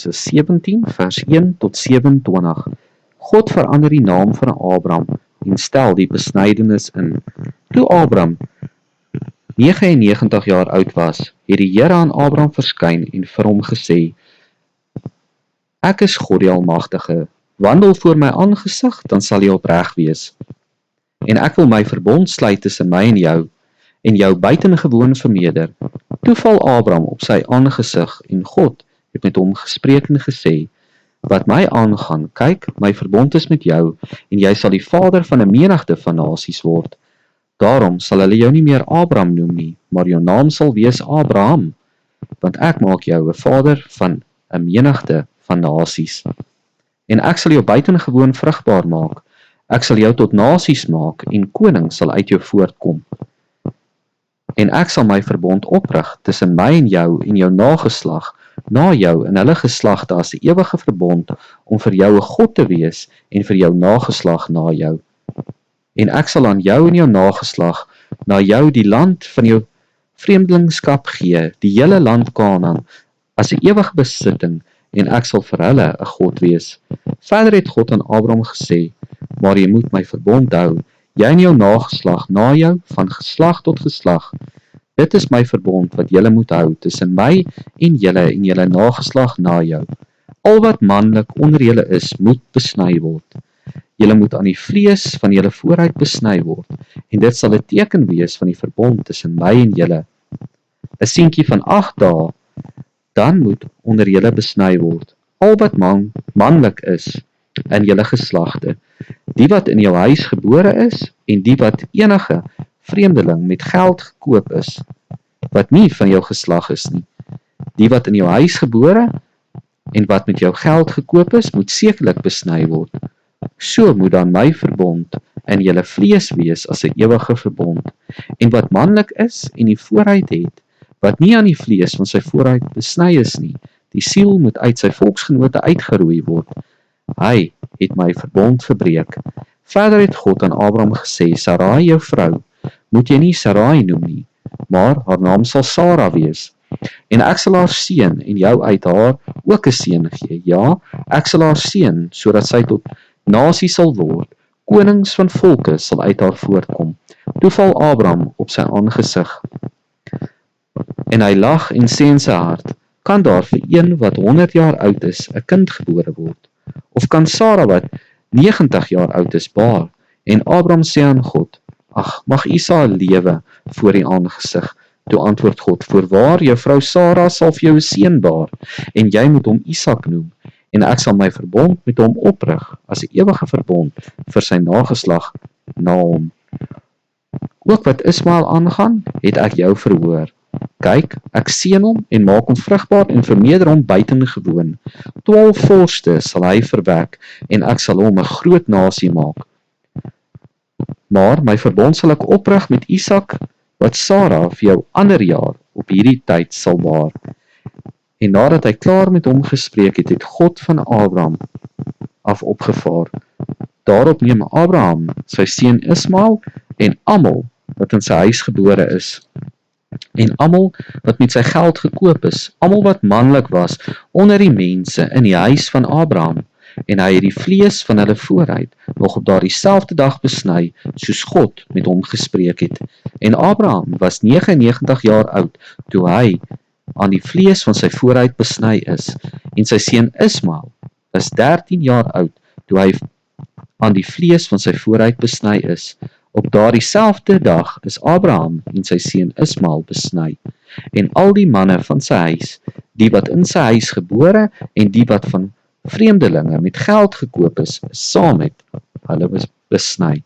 Genesis 17 vers 1 tot 27. God verander die naam van Abraham en stel die besnydenis in. Toe Abraham 99 jaar oud was, het die Here aan Abraham verskyn en vir hom gesê: Ek is God die Almagtige, wandel voor my aangesig, dan sal jy opreg wees. En ek wil my verbond sluit tussen my en jou buitengewoon vermeerder. Toe val Abraham op sy aangesig en God het met hom gespreek en gesê: Wat my aangaan, kyk, my verbond is met jou en jy sal die vader van 'n menigte van nasies word. Daarom sal hulle jou nie meer Abraham noem nie, maar jou naam sal wees Abraham, want ek maak jou 'n vader van 'n menigte van nasies. En ek sal jou buitengewoon vrugbaar maak. Ek sal jou tot nasies maak en konings sal uit jou voortkom. En ek sal my verbond oprig tussen my en jou nageslag na jou en hulle geslagte as 'n ewige verbond om vir jou 'n God te wees en vir jou nageslag na jou. En ek sal aan jou en jou nageslag na jou die land van jou vreemdelingskap gee, die hele land Kanaan, as 'n ewige besitting, en ek sal vir hulle 'n God wees. Verder het God aan Abraham gesê: Maar jy moet my verbond hou, jy en jou nageslag na jou, van geslag tot geslag. Dit is my verbond wat julle moet hou tussen my en julle nageslag na jou. Al wat manlik onder julle is, moet besny word. Julle moet aan die vlees van julle vooruit besny word, en dit sal 'n teken wees van die verbond tussen my en julle. 'n seentjie van 8 dae, dan moet onder julle besny word. Al wat manlik is in julle geslagte, die wat in jou huis gebore is, en die wat enige vreemdeling met geld gekoop is, wat nie van jou geslag is nie. Die wat in jou huis gebore en wat met jou geld gekoop is, moet sekerlik besny word. So moet dan my verbond in julle vlees wees as 'n ewige verbond. En wat manlik is en die vooruit het, wat nie aan die vlees van sy vooruit besny is nie, die siel moet uit sy volksgenote uitgeroei word. Hy het my verbond verbreek. Verder het God aan Abraham gesê: Sarai, jou vrou, moet jy nie Sarai noem nie, maar haar naam sal Sara wees. En ek sal haar seën en jou uit haar ook 'n seun gee. Ja, ek sal haar seën sodat sy tot nasie sal word. Konings van volke sal uit haar voortkom. Toe val Abraham op sy aangesig. En hy lag en sê in sy hart: Kan daar vir een wat 100 jaar oud is 'n kind gebore word? Of kan Sara wat 90 jaar oud is baar? En Abraham sê aan God: Ag, mag Isak lewe voor die aangesig. Toe antwoord God: Voorwaar, jou vrou Sara sal vir jou 'n seun baar, en jy moet hom Isak noem, en ek sal my verbond met hom oprig as 'n ewige verbond vir sy nageslag na hom. Ook wat Ismael aangaan, het ek jou verhoor. Kyk, ek seën hom en maak hom vrugbaar en vermeerder hom buitengewoon. 12 vorste sal hy verwek en ek sal hom 'n groot nasie maak. Maar my verbond sal ek oprig met Isak, wat Sara vir jou ander jaar op hierdie tyd sal baar. En nadat hy klaar met hom gespreek het, het God van Abraham af opgevaar. Daarop neem Abraham sy seun Ismael en almal wat in sy huis gebore is, en almal wat met sy geld gekoop is, almal wat manlik was onder die mense in die huis van Abraham, en hy het die vlees van hulle vooruit nog op daardie selfde dag besny, soos God met hom gespreek het. En Abraham was 99 jaar oud toe hy aan die vlees van sy vooruit besny is, en sy seun Ismael was 13 jaar oud toe hy aan die vlees van sy vooruit besny is. Op daardie selfde dag is Abraham en sy seun Ismael besny, en al die manne van sy huis, die wat in sy huis gebore en die wat van vreemdelinge met geld gekoop is saam met hulle besny.